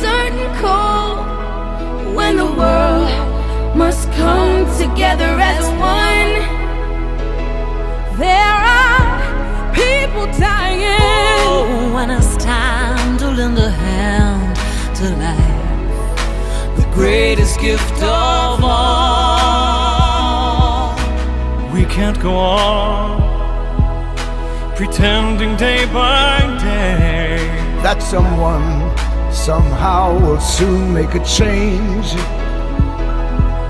certain call when the world must come together as one. There are people dying. Oh, when it's time to lend a hand to life, the greatest gift of all. We can't go on pretending day by day that someone somehow will soon make a change.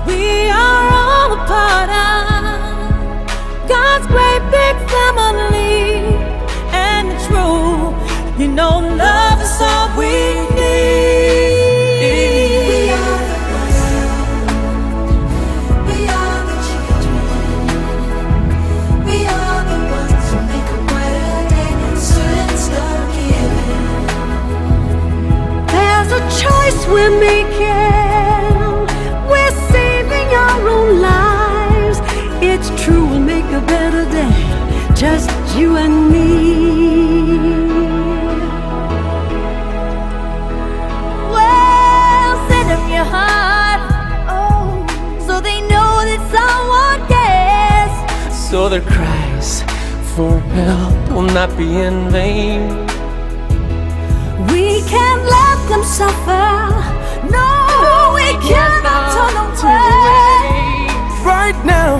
We are all a part of God's great big family, and it's true, you know, love is all we need. We are the ones, we are the children, we are the ones who make a brighter day, so let's start giving. There's a choice we're making, we're saving our own lives. It's true, we'll make a better day, just you and me. Well, send them your heart, oh, so they know that someone cares, so their cries for help will not be in vain. we can't let them suffer, no, we cannot turn away. Right now,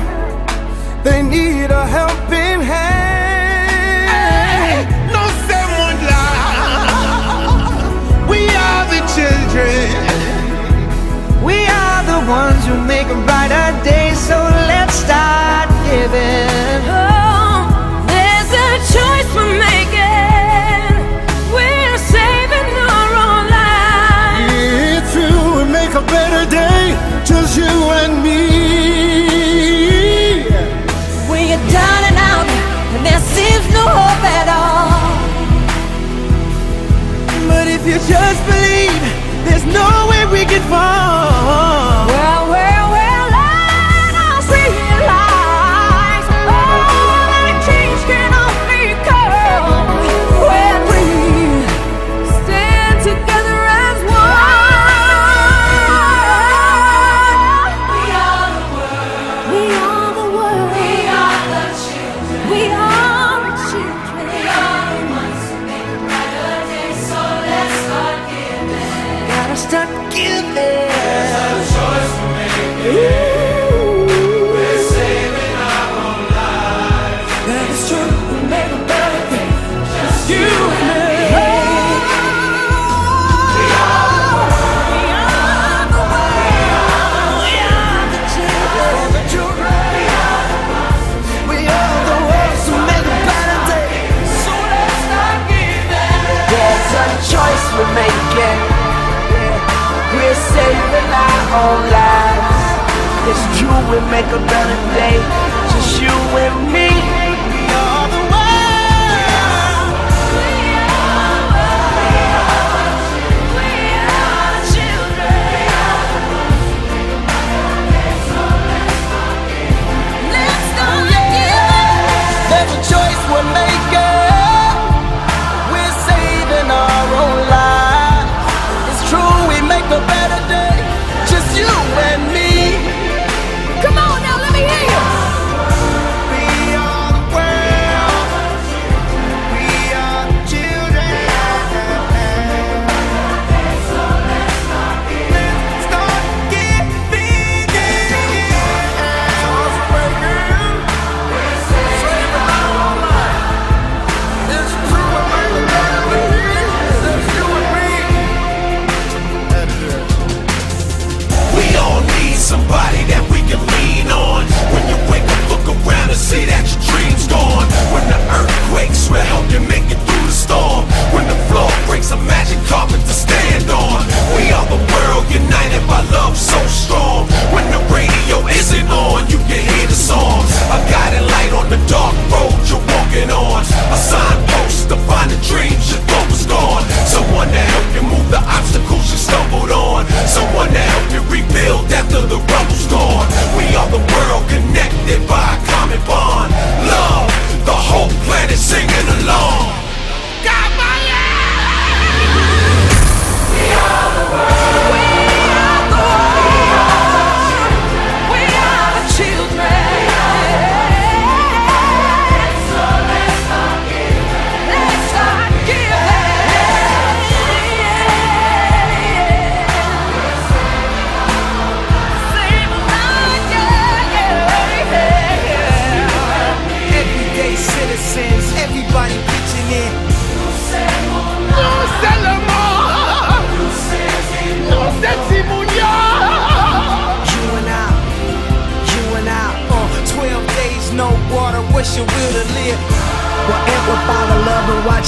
they need a helping hand. No someone lie. We are the children. We are the ones who make a brighter day. So let's start giving. Oh, there's a choice we're making. We're saving our own lives. It's true, we make a better day, just you and me. When you're down and out and there seems no hope at all, But if you just believe, there's no way we can fall. well, let us realize, oh, that change can only come when we Stand together as one. We are the world. we are the world, We are the children. we are the children. We are the ones who make a brighter day. So let's start giving. Gotta start giving. We're saving our own lives. That is true, we make a better day, just you and me. We are the world. We are the world. We are the children. The children. We are the ones who make a better day. So let's start giving. There's a choice we're making. We're saving our own lives. It's true, we make a better day, just you and me. We are the world. We are the children. Let's start giving. There's a choice we're making. We're saving our own lives. It's true, we make a better day, just you and me. Come on now, let me hear you. We are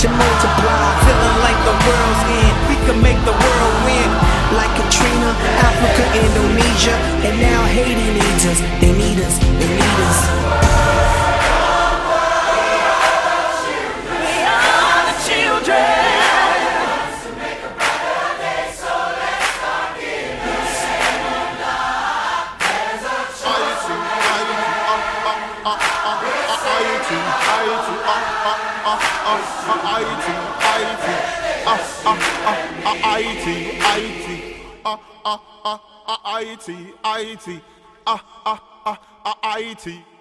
watch it multiply. Feeling like the world's end, we can make the world win. Like Katrina, Africa, Indonesia, and now Haiti needs us. They need us, they need us. We are the children. IT